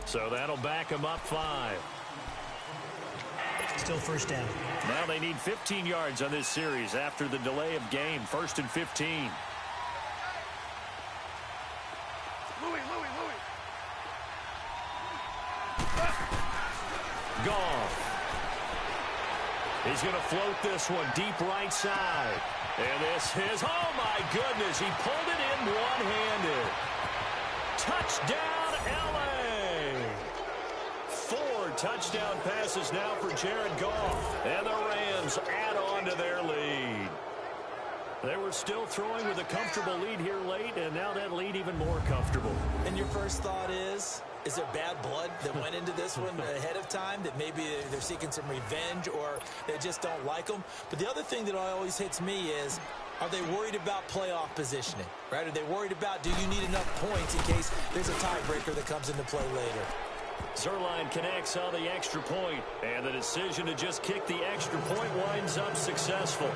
So that'll back them up 5. Still first down. Now they need 15 yards on this series after the delay of game. 1st and 15. Louis. Goff. He's going to float this one deep right side. And this is, oh my goodness, he pulled it in one-handed. Touchdown, L.A. 4 touchdown passes now for Jared Goff. And the Rams add on to their lead. They were still throwing with a comfortable lead here late, and now that lead even more comfortable. And your first thought is there bad blood that went into this one ahead of time, that maybe they're seeking some revenge or they just don't like them? But the other thing that always hits me is, are they worried about playoff positioning, right? Are they worried about, do you need enough points in case there's a tiebreaker that comes into play later? Zerline connects on the extra point, and the decision to just kick the extra point winds up successful.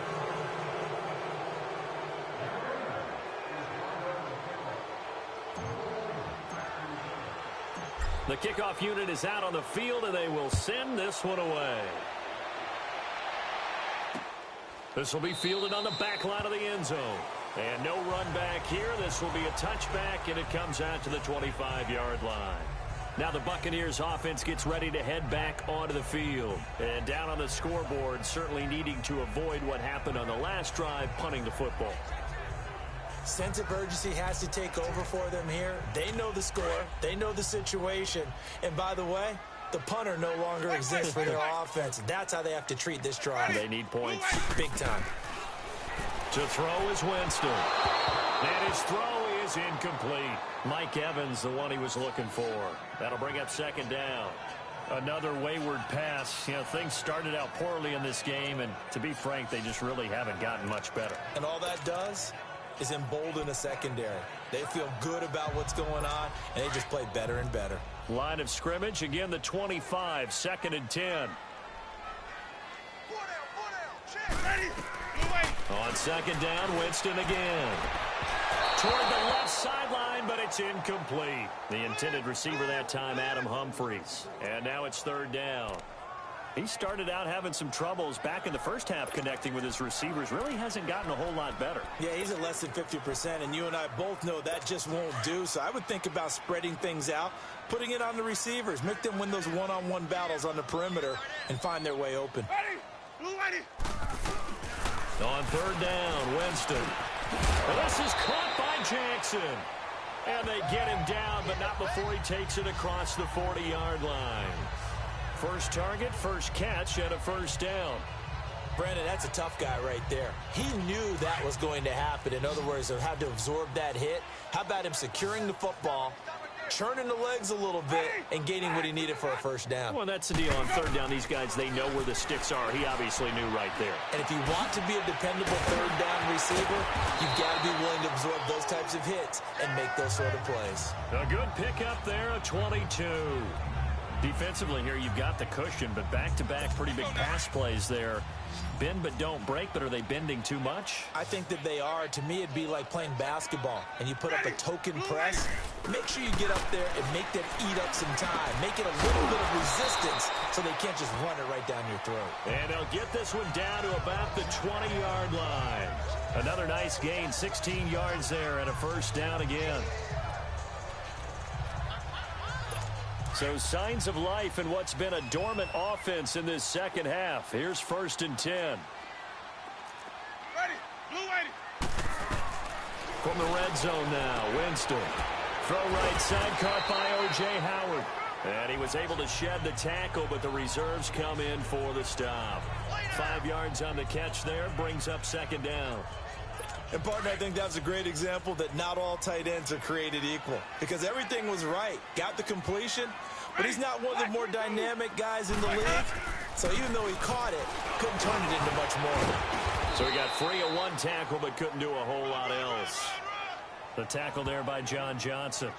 The kickoff unit is out on the field, and they will send this one away. This will be fielded on the back line of the end zone. And no run back here. This will be a touchback, and it comes out to the 25-yard line. Now the Buccaneers offense gets ready to head back onto the field. And down on the scoreboard, certainly needing to avoid what happened on the last drive, punting the football. Sense of urgency has to take over for them here. They know the score. They know the situation. And by the way, The punter no longer exists for their offense. That's how they have to treat this drive. They need points. Big time. To throw is Winston. And his throw is incomplete. Mike Evans, the one he was looking for. That'll bring up second down. Another wayward pass. You know, things started out poorly in this game, and to be frank, they just really haven't gotten much better. And all that does is embolden a secondary. They feel good about what's going on, and they just play better and better. Line of scrimmage, again the 25, 2nd and 10. Ready. Away. On second down, Winston again. Toward the left sideline, but it's incomplete. The intended receiver that time, Adam Humphries. And now it's 3rd down. He started out having some troubles back in the first half connecting with his receivers. Really hasn't gotten a whole lot better. Yeah, he's at less than 50%, and you and I both know that just won't do. So I would think about spreading things out, putting it on the receivers, make them win those one-on-one battles on the perimeter, and find their way open. Ready. On 3rd down, Winston. And this is caught by Jackson. And they get him down, but not before he takes it across the 40-yard line. First target, first catch, and a 1st down. Brandon, that's a tough guy right there. He knew that was going to happen. In other words, he had to absorb that hit. How about him securing the football, churning the legs a little bit, and gaining what he needed for a 1st down? Well, that's the deal. On 3rd down, these guys, they know where the sticks are. He obviously knew right there. And if you want to be a dependable 3rd down receiver, you've got to be willing to absorb those types of hits and make those sort of plays. A good pickup there, a 22. Defensively here, you've got the cushion, but back-to-back pretty big pass plays there. Bend but don't break, but are they bending too much? I think that they are. To me, it'd be like playing basketball, and you put up a token press. Make sure you get up there and make them eat up some time. Make it a little bit of resistance so they can't just run it right down your throat. And they'll get this one down to about the 20-yard line. Another nice gain, 16 yards there, and a 1st down again. So signs of life in what's been a dormant offense in this second half. Here's 1st and 10. Ready. Blue ready. From the red zone now, Winston. Throw right side, caught by O.J. Howard. And he was able to shed the tackle, but the reserves come in for the stop. 5 yards on the catch there, brings up 2nd down. And, partner, I think that's a great example that not all tight ends are created equal. Because everything was right. Got the completion, but he's not one of the more dynamic guys in the league. So even though he caught it, couldn't turn it into much more. So he got free of one tackle, but couldn't do a whole lot else. The tackle there by John Johnson.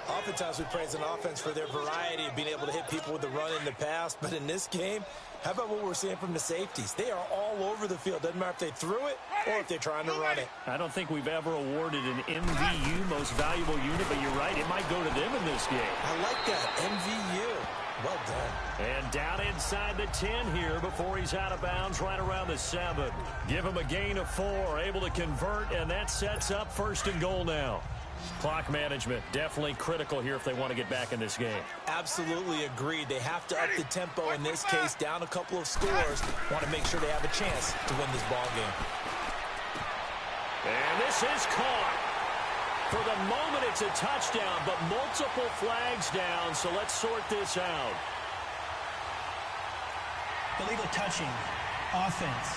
Oftentimes we praise an offense for their variety of being able to hit people with the run in the pass. But in this game, how about what we're seeing from the safeties? They are all over the field. Doesn't matter if they threw it or if they're trying to run it. I don't think we've ever awarded an MVU, most valuable unit, but you're right. It might go to them in this game. I like that. MVU. Well done. And down inside the 10 here before he's out of bounds right around the 7. Give him a gain of 4, able to convert, and that sets up 1st and goal now. Clock management definitely critical here if they want to get back in this game. Absolutely agreed. They have to up the tempo in this case, down a couple of scores. Want to make sure they have a chance to win this ball game. And this is caught. For the moment, it's a touchdown, but multiple flags down, so let's sort this out. Illegal touching. Offense.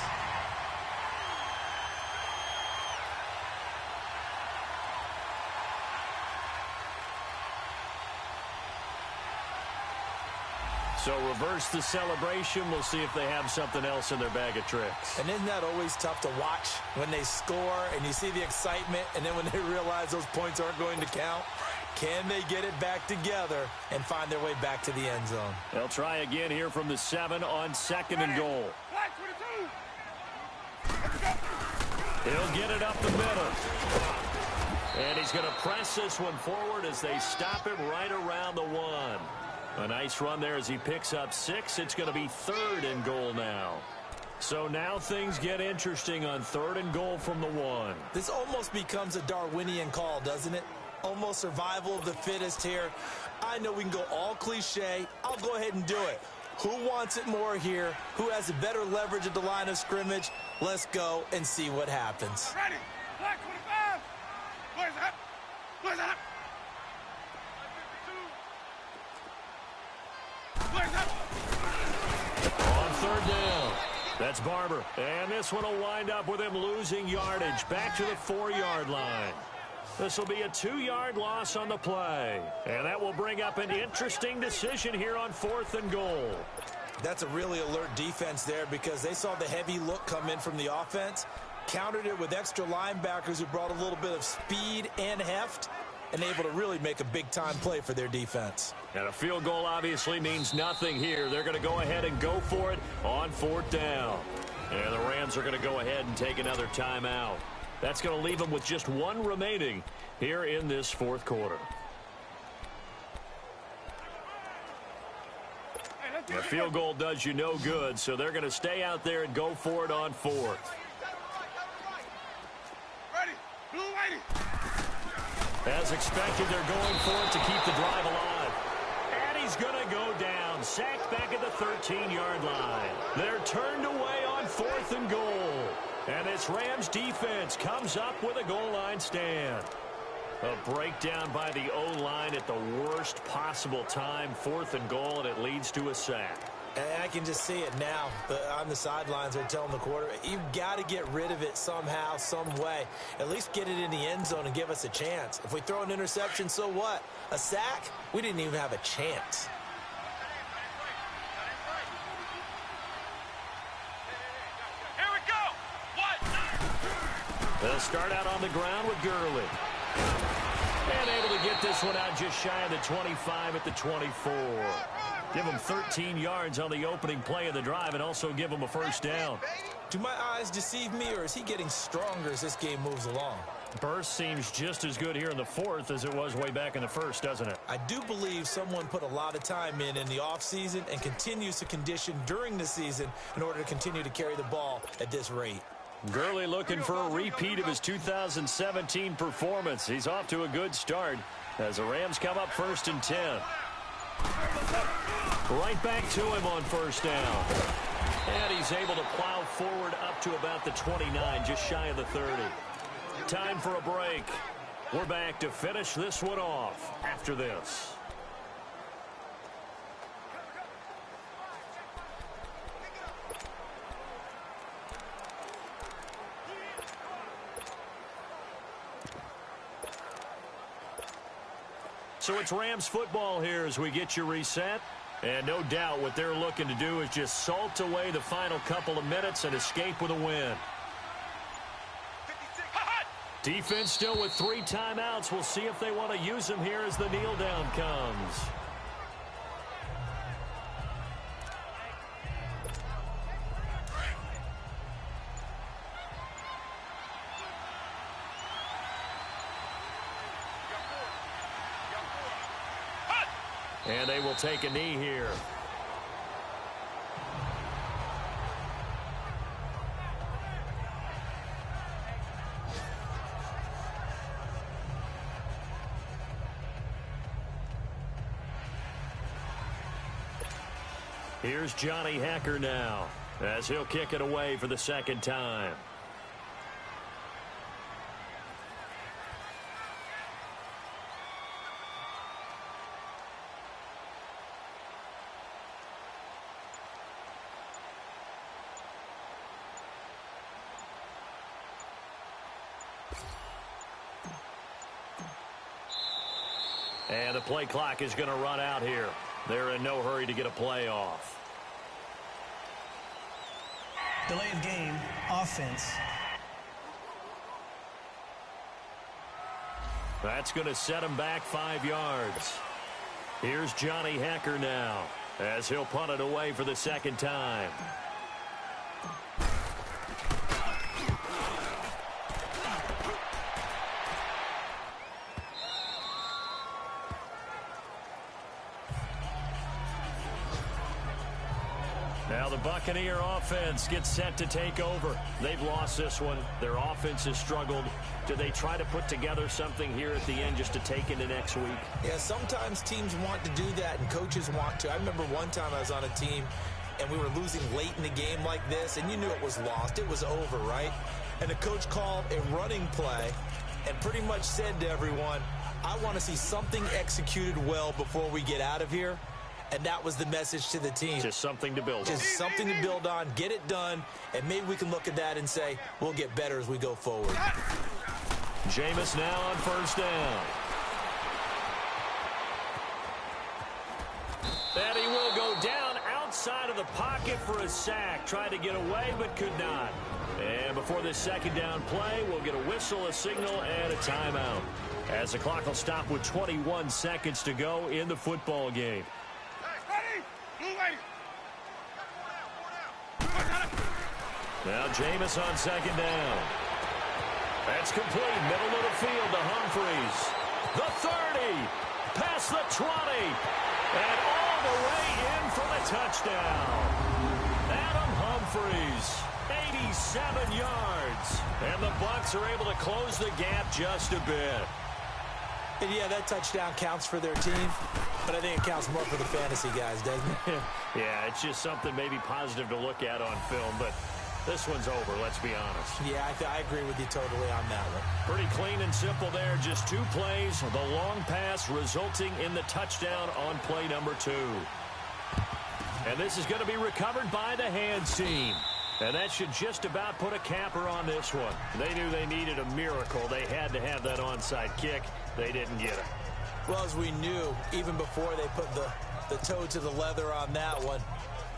So reverse the celebration. We'll see if they have something else in their bag of tricks. And isn't that always tough to watch when they score and you see the excitement, and then when they realize those points aren't going to count? Can they get it back together and find their way back to the end zone? They'll try again here from the 7 on 2nd and goal. Flag 22. He'll get it up the middle. And he's going to press this one forward as they stop him right around the 1. A nice run there as he picks up 6. It's going to be 3rd and goal now. So now things get interesting on 3rd and goal from the 1. This almost becomes a Darwinian call, doesn't it? Almost survival of the fittest here. I know we can go all cliche. I'll go ahead and do it. Who wants it more here? Who has a better leverage at the line of scrimmage? Let's go and see what happens. Ready. Flag 25. Where's that? Where's that? On third down, that's Barber. And this one will wind up with him losing yardage back to the 4-yard line. This will be a 2-yard loss on the play. And that will bring up an interesting decision here on 4th and goal. That's a really alert defense there because they saw the heavy look come in from the offense, countered it with extra linebackers who brought a little bit of speed and heft, and able to really make a big-time play for their defense. And a field goal obviously means nothing here. They're going to go ahead and go for it on 4th down. And the Rams are going to go ahead and take another timeout. That's going to leave them with just one remaining here in this 4th quarter. The field goal does you no good, so they're going to stay out there and go for it on 4th. Ready. Blue whitey. As expected, they're going for it to keep the drive alive. And he's going to go down, sacked back at the 13-yard line. They're turned away on 4th and goal. And this Rams defense comes up with a goal line stand. A breakdown by the O-line at the worst possible time. 4th and goal, and it leads to a sack. And I can just see it now. On the sidelines, they're telling the quarterback, you've got to get rid of it somehow, some way. At least get it in the end zone and give us a chance. If we throw an interception, so what? A sack? We didn't even have a chance. Here we go. What? They'll start out on the ground with Gurley. And able to get this one out just shy of the 25 at the 24. Give him 13 yards on the opening play of the drive and also give him a first down. Do my eyes deceive me, or is he getting stronger as this game moves along? Burst seems just as good here in the 4th as it was way back in the 1st, doesn't it? I do believe someone put a lot of time in the offseason and continues to condition during the season in order to continue to carry the ball at this rate. Gurley looking for a repeat of his 2017 performance. He's off to a good start as the Rams come up 1st and 10. Right back to him on first down. And he's able to plow forward up to about the 29, just shy of the 30. Time for a break. We're back to finish this one off after this. So it's Rams football here as we get you reset. And no doubt what they're looking to do is just salt away the final couple of minutes and escape with a win. Defense still with 3 timeouts. We'll see if they want to use them here as the kneel down comes. And they will take a knee here. Here's Johnny Hacker now as he'll kick it away for the 2nd time. And the play clock is going to run out here. They're in no hurry to get a play off. Delay of game, offense. That's going to set him back 5 yards. Here's Johnny Hacker now as he'll punt it away for the 2nd time. Now the Buccaneer offense gets set to take over. They've lost this one. Their offense has struggled. Do they try to put together something here at the end just to take into next week? Yeah, sometimes teams want to do that and coaches want to. I remember one time I was on a team and we were losing late in the game like this, and you knew it was lost. It was over, right? And the coach called a running play and pretty much said to everyone, I want to see something executed well before we get out of here. and that was the message to the team. Just something to build on. Just something to build on, get it done, and maybe we can look at that and say, we'll get better as we go forward. Jameis now on first down. And he will go down outside of the pocket for a sack. Tried to get away, but could not. And before this second down play, we'll get a whistle, a signal, and a timeout, as the clock will stop with 21 seconds to go in the football game. Ready? Blue lady. Now Jameis on second down. That's complete. Middle of the field to Humphries. The 30. Past the 20. And all the way in for the touchdown. Adam Humphries, 87 yards. And the Bucs are able to close the gap just a bit. And yeah, that touchdown counts for their team, but I think it counts more for the fantasy guys, doesn't it? Yeah, it's just something maybe positive to look at on film, but this one's over, let's be honest. Yeah, I agree with you totally on that one. Pretty clean and simple there. Just 2 plays. The long pass resulting in the touchdown on play number 2. And this is going to be recovered by the hands team. And that should just about put a capper on this one. They knew they needed a miracle. They had to have that onside kick. They didn't get it. Well, as we knew, even before they put the toe to the leather on that one,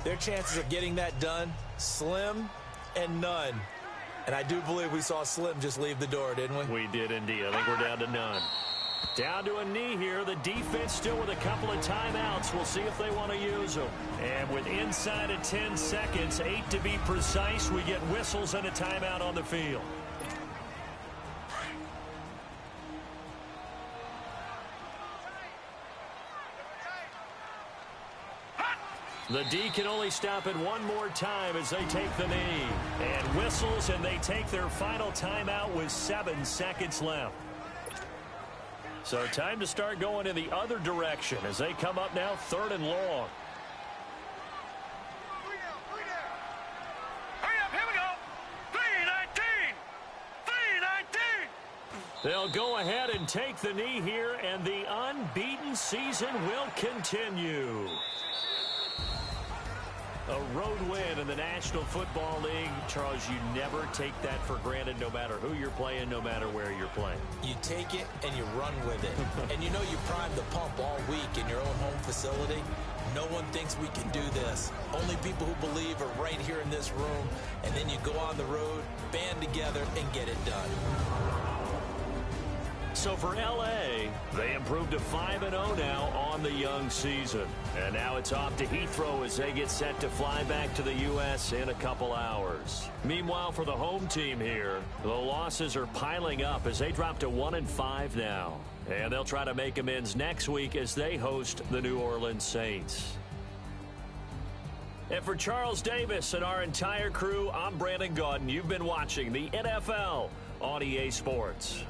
their chances of getting that done, slim and none. And I do believe we saw Slim just leave the door, didn't we? We did indeed. I think we're down to none. Down to a knee here. The defense still with a couple of timeouts. We'll see if they want to use them. And with inside of 10 seconds, 8 to be precise, we get whistles and a timeout on the field. The D can only stop it one more time as they take the knee. And whistles, and they take their final timeout with 7 seconds left. So time to start going in the other direction as they come up now 3rd and long. Hurry up, here we go. 3:19. 3:19. They'll go ahead and take the knee here, and the unbeaten season will continue. A road win in the National Football League. Charles, you never take that for granted no matter who you're playing, no matter where you're playing. You take it and you run with it. And you know you primed the pump all week in your own home facility. No one thinks we can do this. Only people who believe are right here in this room. And then you go on the road, band together, and get it done. So for L.A., they improved to 5-0 now on the young season. And now it's off to Heathrow as they get set to fly back to the U.S. in a couple hours. Meanwhile, for the home team here, the losses are piling up as they drop to 1-5 now. And they'll try to make amends next week as they host the New Orleans Saints. And for Charles Davis and our entire crew, I'm Brandon Gaudin. You've been watching the NFL on EA Sports.